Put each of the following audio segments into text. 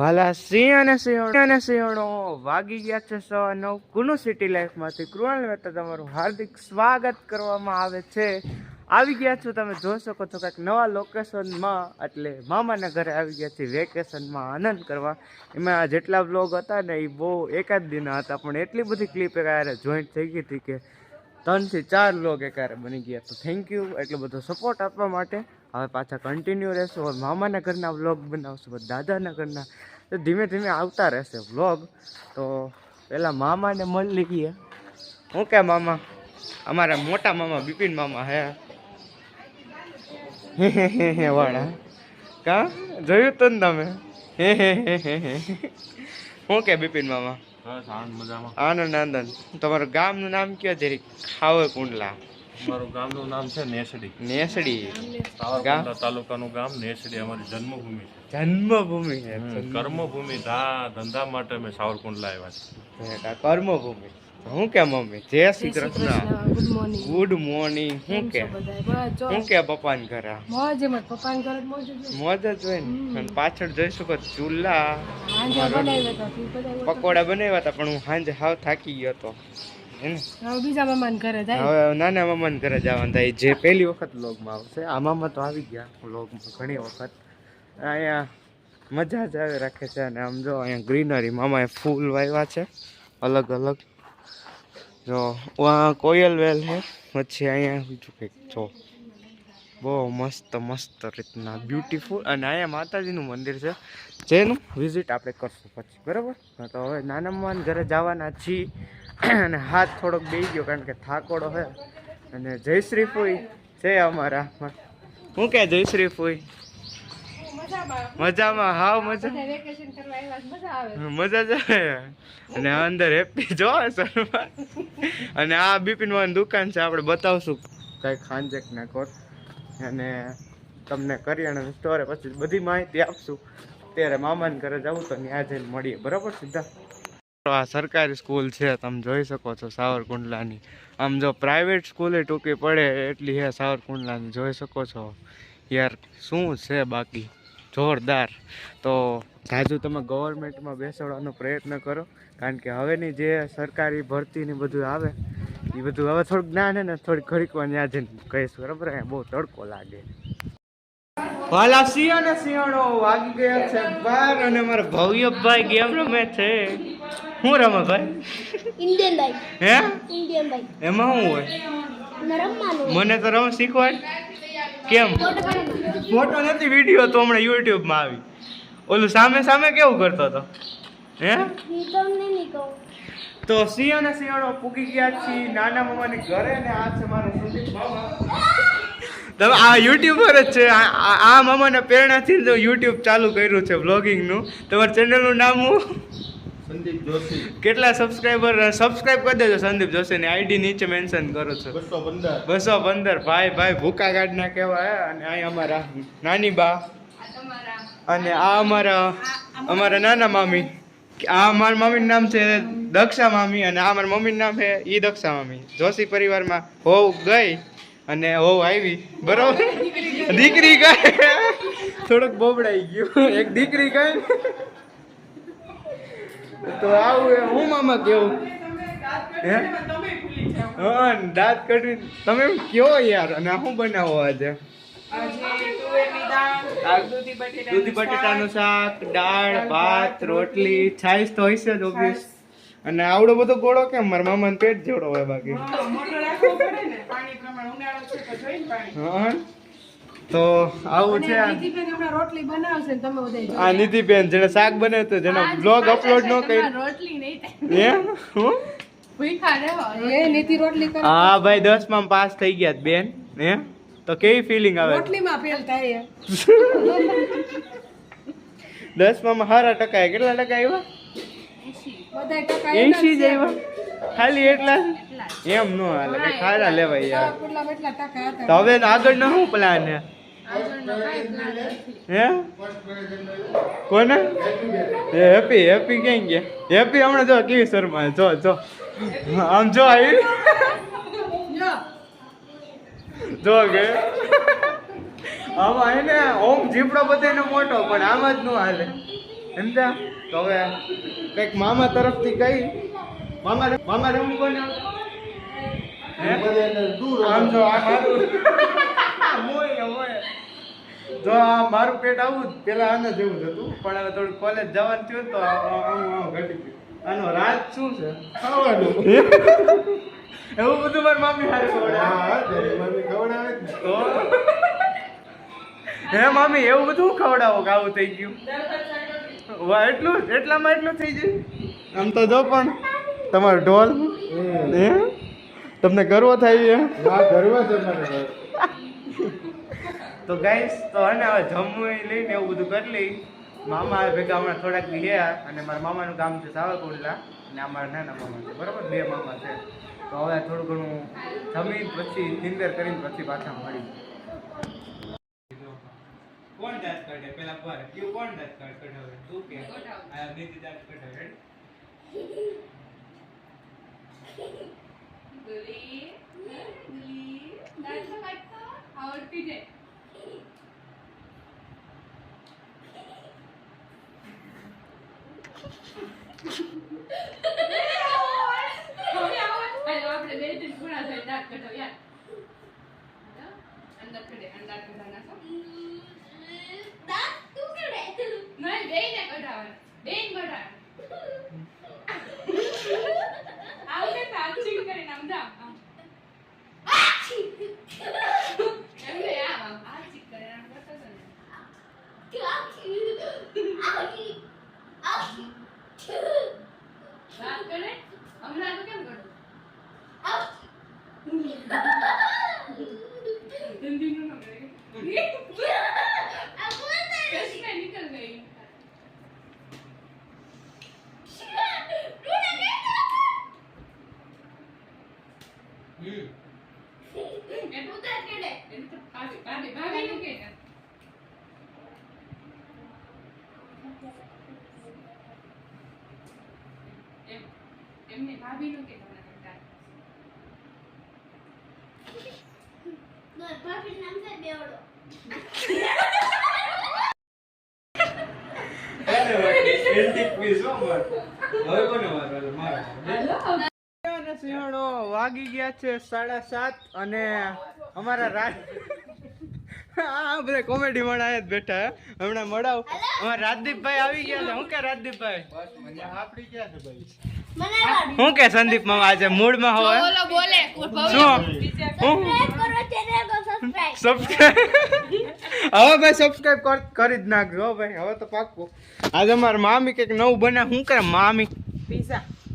ભલા સિંહ અને સિંહણો વાગી ગયા છે 9:15 કુનુ સિટી લાઈફમાંથી કૃણાલ મહેતા તમારું હાર્દિક સ્વાગત કરવામાં આવે છે. આવી ગયા છો તમે જોઈ શકો છો કંઈક નવા લોકેશનમાં, એટલે મામાના ઘરે આવી ગયા છે વેકેશનમાં આનંદ કરવા. એમાં જેટલા વ્લોગ હતા ને એ બહુ એકાદ દિનના હતા, પણ એટલી બધી ક્લિપ એકારે જોઈન્ટ થઈ ગઈ હતી કે 3 થી 4 વ્લોગ એકારે બની ગયા. તો થેન્ક યુ એટલો બધો સપોર્ટ આપવા માટે. હવે પાછા કન્ટિન્યુ રહેશું. હવે મામાના ઘરના વ્લોગ બનાવશું, દાદાના ઘરના, તો ધીમે ધીમે આવતા રહેશે વ્લોગ. તો પહેલાં મામાને મળી લઈએ. હું કે મામા, અમારા મોટા મામા બિપિન મામા હે વાળા કા જોયું તો ને તમે? હું કે બિપિન મામા? આનંદ આનંદ. તમારું ગામનું નામ કયો જરી? ખાવે કુંડલા. મારું ગામનું નામ છે નેસડી. નેસડી સાવરકુંડલા તાલુકાનું ગામ નેસડી અમારી જન્મભૂમિ છે. જન્મભૂમિ છે. કર્મભૂમિ ધંધા માટે અમે સાવરકુંડલા આવ્યા છે. કર્મભૂમિ. હું કે મમ્મી? જય શ્રી કૃષ્ણ. Good morning. હું કે પપ્પાને ઘરે? મોજ જ હોય ને. અને પાછળ જોઈ શકો ચૂલા, પકોડા બનાવ્યા હતા, પણ હું સાંજે હાવ થાકી ગયો હતો. બીજા મામાને ઘરે જાય. હવે નાના મામાને ઘરે જવાનું થાય, જે પહેલી વખત વ્લોગમાં આવશે. આ મામા તો આવી ગયા વ્લોગમાં ઘણી વખત. અહીંયા મજા જ આવે રાખે છે. અને આમ જો અહીંયા ગ્રીનરી, મામાએ ફૂલ વાવ્યા છે અલગ અલગ. જો કોયલ વેલ છે. પછી અહીંયા બીજું કંઈક જો બહુ મસ્ત મસ્ત રીતના બ્યુટીફુલ. અને અહીંયા માતાજીનું મંદિર છે, જેનું વિઝિટ આપણે કરશું પછી, બરાબર? તો હવે નાના મામાને ઘરે જવાના છીએ. અને હાથ થોડોક બેસી ગયો કારણ કે થાકોડો છે. અને જયશ્રી ફૂઈ છે અમારા. શું કે જયશ્રી ફૂઈ? મજામાં. હાવ મજા મજા જ આવે. અને અંદર હેપી જો સરમાં. અને આ બિપિનવાની દુકાન છે, આપણે બતાવશું કંઈક ખાંજેક ના કોટ. અને તમને કરિયાણાની સ્ટોરે પછી બધી માહિતી આપશું. ત્યારે મામાને ઘરે જવું તો ત્યાં જઈને મળીએ, બરાબર? સીધા આ સરકારી સ્કૂલ છે, તમે જોઈ શકો છો સાવરકુંડલાની. આમ જો પ્રાઇવેટ સ્કૂલે ટૂંકી પડે એટલી છે સાવરકુંડલાની, જોઈ શકો છો યાર. શું છે બાકી જોરદાર. તો જાજુ તમે ગવર્મેન્ટમાં બેસાડવાનો પ્રયત્ન કરો, કારણ કે હવેની જે સરકારી ભરતીની બધું આવે એ બધું હવે થોડુંક જ્ઞાન છે ને, થોડીક ઘડીકમાં ત્યાં જઈને કહીશ, બરાબર? અહીંયા બહુ તડકો લાગે. વાલા સિંહ અને સિંહણો વાગી ગયા છે 12 અને મારા ભવ્યભાઈ ગેમ રમે છે. શું રમે ભાઈ? Indian bike. હે? Indian bike. એમાં શું હોય? મને તો રમ શીખવાડ. કેમ? ફોટો નથી, વિડીયો તો હમણાં યુટ્યુબમાં આવી. ઓલું સામે સામે કેવું કરતો હતો? હે? તો સિંહ અને સિંહણો પૂગી ગયા છીએ નાના મામાની ઘરે. ને આ છે મારો સંદીપ મામા. તમે આ યુટ્યુબર જ છે. આ મામાના પ્રેરણાથી જ યુટ્યુબ ચાલુ કર્યું છે વ્લોગિંગનું. તમારા ચેનલનું નામ હું? સંદીપ જોશી. કેટલા સબસ્ક્રાઇબ કરી દેજો. સંદીપ જોશીની આઈડી નીચે મેન્શન કરું છું. 215. ભાઈ ભૂકા ગાડના કહેવાય. અને અહીં અમારા નાની બા, અને આ અમારા નાના મામી. આ મારા મમ્મીનું નામ છે દક્ષા મામી, અને આ મારા મમ્મીનું નામ છે ઈ દક્ષા મામી. જોશી પરિવારમાં હોવ ગઈ અને હોવ આવી, બરોબર? દીકરી ગઈ, થોડુંક બોબડાઈ ગયું. એક દીકરી ગઈ. તો આવું હું મામા કેવું? હે? હા, દાંત કઢવી તમે કયો યાર. અને શું બનાવો આજે? દૂધી બટેટાનું શાક, દાળ, ભાત, રોટલી, છાશ તો હશે જ ઓબ્વિયસ. અને આવડો બધો ગોળો કેમ? મારા મામાને પેટ જેવડો હોય બાકી. હા, તો આવું છે. આ નિધિબેન જેને શાક બનાવ્યું, જેનો બ્લોગ અપલોડ ન કર્યો. હા ભાઈ, 10માં પાસ થઈ ગયા બેન. હે? તો કેવી ફિલિંગ આવે? 10માં સારા ટકા. કેટલા ટકા આવ્યા? 80 જ આવ્યા. ખાલી એટલા એમ નો હાલે, કઈ ખારા લેવાય યાર. તો હવે આગળ નો શું પ્લાન હે? હે? કોને? હેપી ક્યાં ગયા? હેપી હમણાં જો કેવી શર્મા. જો આમ જો આવી જો કે આમાં એને ઓમ જીપડો બધાનો મોટો, પણ આમ જ નો હાલે. સમજા તો હવે કંઈક મામા તરફથી કઈ મામા રમવું બને આમ જો આ મારું જો આ મારું પેટ આવું જ પેલા આના જેવું જ હતું પણ હવે થોડું કોલેજ જવાનું થયું તો આવું ઘટી ગયું આનો રાજ શું છે ખાવાનું એવું બધું મારી મામી હારે ખવડાવે તો હે મામી એવું બધું ખવડાવો કે આવું થઈ ગયું વાહ એટલામાં એટલું થઈ ગયું આમ તો જો પણ તમારો ઢોલ હે તમને ગર્વ થાય છે હા ગર્વ છે મને તો ગાઈસ તો હને હવે જમવું લઈને એવું બધું કરી લઈ મામા ભેગા હમણાં થોડાક દી ગયા અને મારા મામાનું ગામ છે સાવરકુંડલા અને અમારા નાના મામા છે બરાબર 2 મામા છે તો હવે થોડું ઘણું જમીન પછી નિંદર કરીને પછી પાછા મળી કોણ દાંત કાઢે પેલા પર કયું કોણ દાંત કાઢે હવે તું કે આ નીતિ દાંત કાઢે રેડી આવડતી જાય આપણે બે ત્રણ ગુણા થઈ દાંત કઢો યાર અંદર કઢે અંડા કઢા નાખો દાંત તું કેડે નહીં બેયને કઢાવવાનું બેન કઢાવ આવડે તો આચી કરીને સમજાવ એમને આચી કરીને આમ કરતો હતો ને વાત કરે હમણાં તો કેમ કરું ધંધીનું ન કરે कैसी मैं निकल गई मैं तो उधर के ले भाभी नु के એમને ભાભી નું કે તમને કરતા દોર ભાભી નામ છે બેવડો સિંહણો વાગી ગયા છે 7:30 અને અમારા રાજ આ બધા કોમેડી માં આયા જ બેઠા હે. હમણાં મળાવ અમારા રાજદીપભાઈ આવી ગયા છે. હું કે રાજદીપભાઈ આપડી ક્યાં છે ભાઈ હું કે સંદીપ મામા આજે મૂડ માં હોય બોલો બોલે શું સબસ્ક્રાઇબ કરો ચેનલ કો સબસ્ક્રાઇબ હવે ભાઈ સબસ્ક્રાઇબ કરી જ નાખજો હો ભાઈ હવે તો પાક્કું. આજે અમારા મામી કંઈક નવું બનાવે શું કરે મામી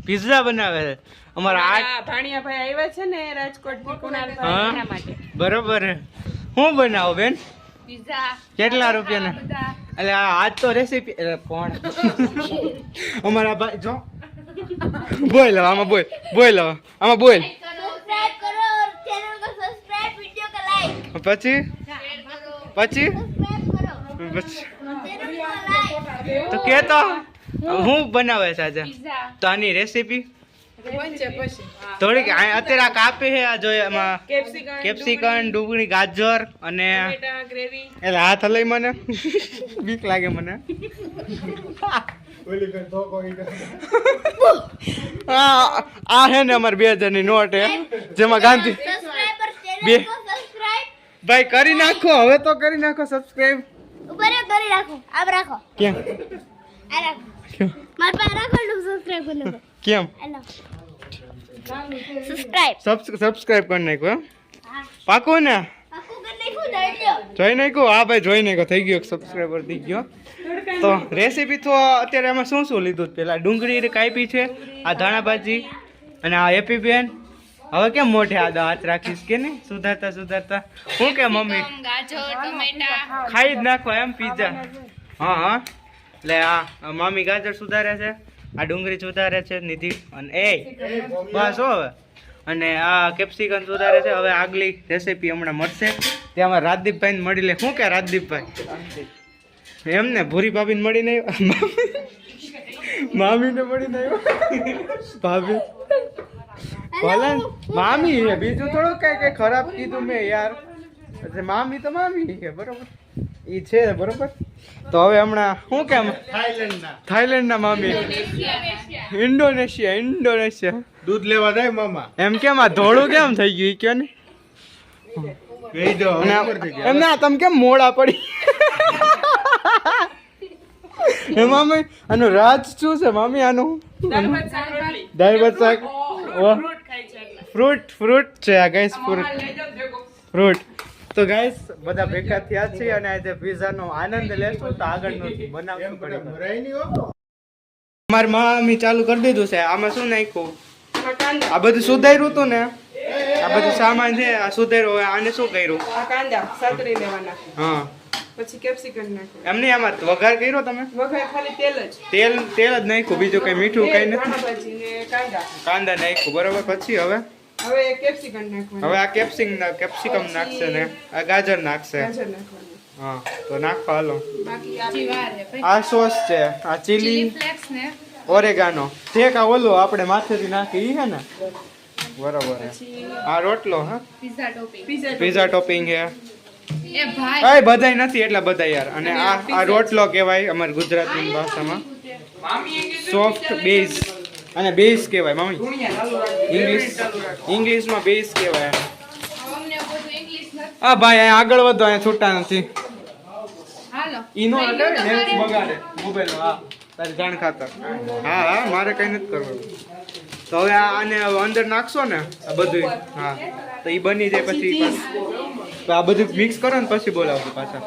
પિઝા બનાવે છે અમારા આ ભાણિયા ભાઈ આવ્યા છે ને રાજકોટ થી કુણાલભાઈ એના માટે બરોબર હું બનાવો બેન પિઝા કેટલા રૂપિયાના એટલે આજ તો રેસીપી કોણ અમારા ભાઈ જો બોલ આમાં બોલ આમાં બોલ सब्सक्राइब करो और चैनल को सब्सक्राइब वीडियो को लाइक પછી પછી सब्सक्राइब करो પછી चैनल को लाइक તો કે તો હું બનાવે છે આજે પિઝા તો આની રેસીપી પંચે પછી થોડીક અત્યારે આ કાપી છે આ જો એમાં કેપ્સિકમ કેપ્સિકમ ડુંગળી ગાજર અને ટમેટા ગ્રેવી એટલે હાથ લઈ મને બીક લાગે મને આ હે ને અમારે 2000 ની નોટ હે જેમાં ગાંધી सब्सक्राइबर બે चैनल को सब्सक्राइब ભાઈ કરી નાખો હવે તો કરી નાખો સબસ્ક્રાઇબ ऊपर है કરી રાખો આપ રાખો કેમ આ રાખો માર પાસે રાખો ને સબસ્ક્રાઇબ કરને કેમ હેલો સબસ્ક્રાઇબ સબસ્ક્રાઇબ કરી નાખો હા પાકું ને આખું કરને ખુદ આઈડિયો જોઈ નાખો હા ભાઈ જોઈ નાખો થઈ ગયો સબસ્ક્રાઇબર થઈ ગયો તો રેસીપી તો અત્યારે એમાં શું શું લીધું પેલા ડુંગળી કાપી છે આ ધાણા ભાજી અને આ હેપી બેન હવે કેમ મોઢે આ હાથ રાખીશ કે નહીં સુધારતા સુધારતા શું કે મમ્મી ગાજર ટમેટા ખાઈ જ નાખો એમ પીઝા હા હા એટલે આ મામી ગાજર સુધારે છે આ ડુંગળી સુધારે છે નિધિ અને એ બસ હો હવે અને આ કેપ્સિકમ સુધારે છે હવે આગલી રેસીપી હમણાં મળશે ત્યાં રાજદીપભાઈને મળી લે શું કે રાજદીપભાઈ એમને ભૂરી ભાભીને મળીને આવ્યો મામીને મળીને આવ્યો ભાભી ભલે મામી છે બીજું થોડું કઈ કઈ ખરાબ કીધું મેં યાર એટલે મામી તો મામી છે બરોબર ઈ છે બરોબર. તો હવે હમણાં શું કેમ થાઈલેન્ડના મામી ઇન્ડોનેશિયા દૂધ લેવા જાય મામા. એમ કેમ આ ધોળું કેમ થઈ ગયું ઈ કયો ને કહી દો અને એમ ના તમે કેમ મોડા પડી હે મામી આનું રાજ શું છે મામી આનું દાળ ભાત શાક રોટલી. દાળ ભાત શાક ઓહ ફ્રૂટ ખાય છે એટલે. ફ્રૂટ છે આ ગાઈસ મોમાં લઈ જાઓ ભેગો. ફ્રૂટ. તો ગાઈસ બધા ભેગા થયા છે અને આજે પિઝાનો આનંદ લેશું તો આગળનું બનાવશું ઘણી વાર. ભરાય નહીં હો. મારી મામી ચાલુ કરી દીધું છે. આમાં શું નાખ્યું? આ કાંદા. આ બધું સુધાર્યું હતું ને, આ બધું સામાન છે આ સુધાર્યું. હવે આને શું કર્યું? આ કાંદા સાતરી લેવાના. હા પછી કેપ્સિકમ નાખવાનું. એમને આમાં વઘાર કર્યો તમે? વઘાર ખાલી તેલ જ. તેલ જ નાખ્યું, બીજું કઈ મીઠું કઈ તેલ, નથી. ધાણા ભાજી ને કાંદા. કાંદા નાખ્યું બરોબર. પછી હવે હવે કેપ્સિકમ નાખવાનું. આ કેપ્સિકમ નાખશે ને આ ગાજર નાખશે. ગાજર નાખવાનું. હા તો નાખો હાલો. બાકી આ સોસ છે, આ ચીલી ઓરેગાનો છે કા ઓલો આપણે માથેથી નાખી ઈ હે ને બરોબર હે. આ રોટલો હા પીઝા ટોપિંગ હે. એ બધાય નથી એટલા બધા યાર. અને આ રોટલો કહેવાય અમારી ગુજરાતી ભાષામાં સોફ્ટ બેઝ અને બેઝ કહેવાય મામી. ઇંગ્લિશમાં બેઝ કહેવાય. હા ભાઈ અહીંયા આગળ વધો, અહીંયા છૂટા નથી. ઈનો એટલે નેટ બગાડે મોબાઈલ. હા તારી જાણ ખાતર. હા હા મારે કઈ નથી કરવું. તો હવે આને અંદર નાખશો ને આ બધું. હા તો ઈ બની જાય પછી તો આ બધું મિક્સ કરો ને પછી બોલાવજો પાછા.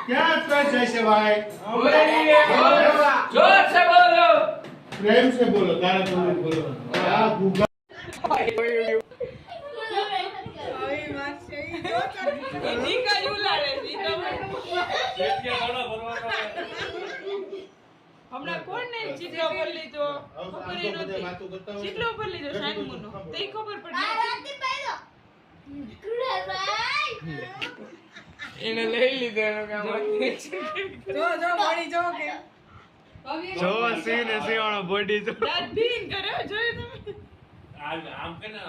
ક્યાં ત્રાસ જાય છે ભાઈ? પ્રેમ से बोलो, तारा बोलो. આ ગુગા હમણાં કોણ ને ચિત્રો પર લીધો ખબર ય નહોતી. ચિત્રો પર લીધો શાનમુનો તે ખબર પડી એને લઈ લીધો એનો કામ જો મળી જો કે જો સી ને સીવાણો બોડી જો દાંત ભીન કર્યો જોયું તમે. આમ કે ને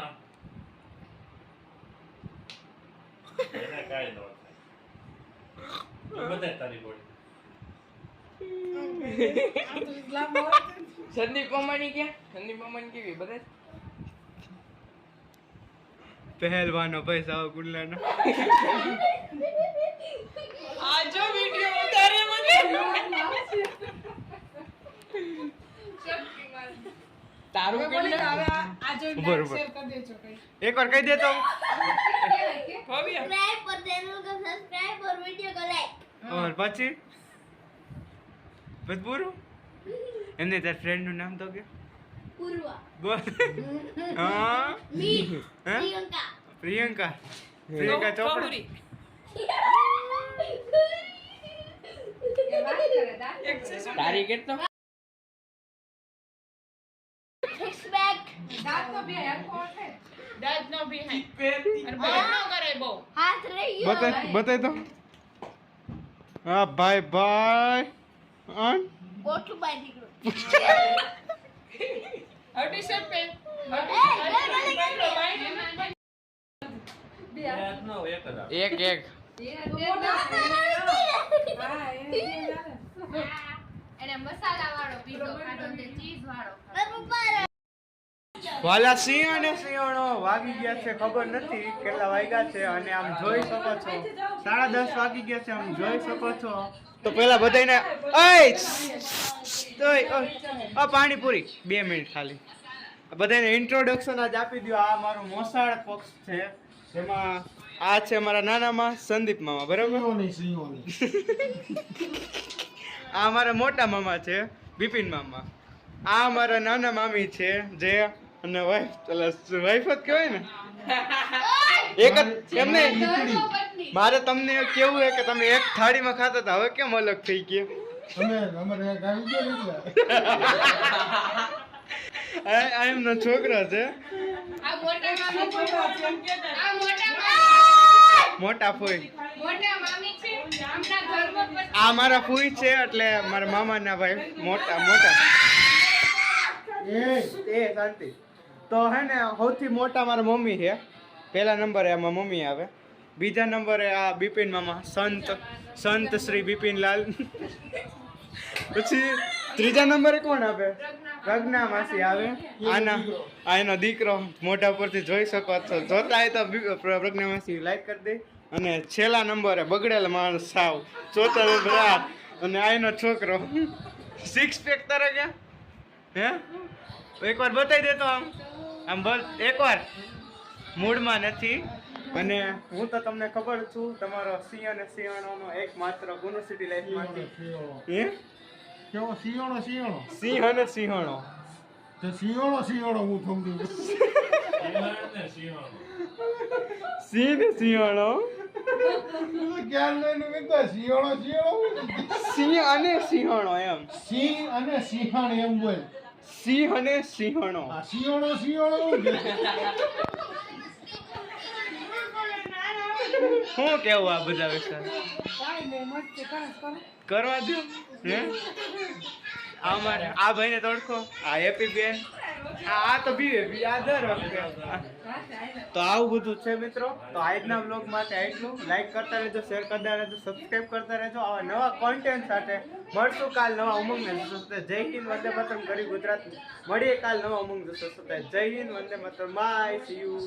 એને કાંઈ ન થાય. બધા તારી બોડી સંદીપ મામાની ક્યાં? સંદીપ મામાની કેવી બધા પહેલવાનો પૈસા ગુલ્લાનો. આ જો વિડિયો ઉતારે મને તારું કેટલે હવે આ જો બરોબર. શેર કરી દેજો કઈ એકવાર કહી દેતો ભવ્ય सब्सक्राइब और चैनल को सब्सक्राइब और वीडियो को लाइक. ઓર પછી બસ પૂરું. એમને તાર ફ્રેન્ડ નું નામ તો કે पूर्वा બોલ. હા मी હે? प्रियंका પ્રિયંકા ચોપડા. કપૂરી એક છે શું તારી કેટલો सिक्स पैक દાંત નો બી હાથ કોણ છે દાંત નો બી હાથ અને બહાર નો કરે બહુ हाथ रही हो બતાય તો. હા ભાઈ ભાઈ અન गोटू बाई दिखो અટી શર્ટ પહેર નો એક જ આવે. એક એને મસાલા વાળો પીઝો ખાધો ને ચીઝ વાળો વાલા સિંહ અને સિંહણો વાગી ગયા છે ખબર નથી કેટલા વાગ્યા છે. અને આમ જોઈ શકો છો 10:30 વાગી ગયા છે. આમ જોઈ શકો છો. તો પેલા બધાને આ પાણીપુરી 2 મિનિટ ખાલી બધાને ઇન્ટ્રોડક્શન આજ આપી દો. આ મારું મોસાળ પક્ષ છે જેમાં આ છે મારા નાનામાં સંદીપ મામા બરાબર. આ મારા મોટા મામા છે બિપિન મામા. આ મારા નાના મામી છે જે અને વાઈફ જ કહેવાય ને એક જ એમને. મારે તમને કેવું છે કે તમે એક થાળીમાં ખાતા હતા હવે કેમ અલગ થઈ ગયા? આ એમનો છોકરો છે આ મોટા મામી છે આ મોટા મોટા ફોઈ. મોટા મામી છે હમણાં ઘરમાં પણ આ મારા ફોઈ છે એટલે મારા મામાના ભાઈ મોટા મોટા. એ શાંતિ. તો હે ને સૌથી મોટા મારા મમ્મી છે. પહેલા નંબરે આમાં મમ્મી આવે. બીજા નંબરે આ બિપિન મામા, સંત શ્રી બિપિનલાલ. પછી ત્રીજા નંબરે કોણ આવે? પ્રજ્ઞા માસી આવે. આ એનો દીકરો મોઢા પરથી જોઈ શકો છો. જોતા હોય તો પ્રજ્ઞા માસી લાઈક કરી દે. અને છેલ્લા નંબરે બગડેલા માણસ સાવ ચોથા નંબર અને આ એનો છોકરો. 6 પેક તારે ક્યાં હે? એકવાર બતાવી દેતો આમ બોલ એકવાર. મૂડમાં નથી. અને હું તો તમને ખબર છું તમારો સિંહ અને સિંહણોનો એકમાત્ર યુનિવર્સિટી લાઈફમાંથી હે કેવો સિંહણો સિંહ અને સિંહણો. તો સિંહણો હું સમજુ છું. સિંહ ને સિંહણો. ક્યાં લઈને કીધા સિંહણો સિંહ અને સિંહણો એમ. સિંહ અને સિંહણ એમ બોલ. સિંહ અને સિંહણો. આ સિંહણો હું કે શું કેવું આ બધા વિશે કરવા દો હે? અમારે આ ભાઈને તો ઓળખો. આ હેપી બેન. આ તો બી આ દર વખતે. તો આવું બધું છે મિત્રો. તો આજના વ્લોગ માટે આટલું. લાઈક કરતા રહેજો, શેર કરતા રહેજો, સબસ્ક્રાઇબ કરતા રહેજો. આવા નવા કોન્ટેન્ટ સાથે મળશું કાલ નવા ઉમંગને સાથે. જય હિન્દ, વંદે માતરમ. ગરી ગુજરાત. મળીએ કાલ નવા ઉમંગ સાથે. જય હિન્દ, વંદે માતરમ. Bye, see you.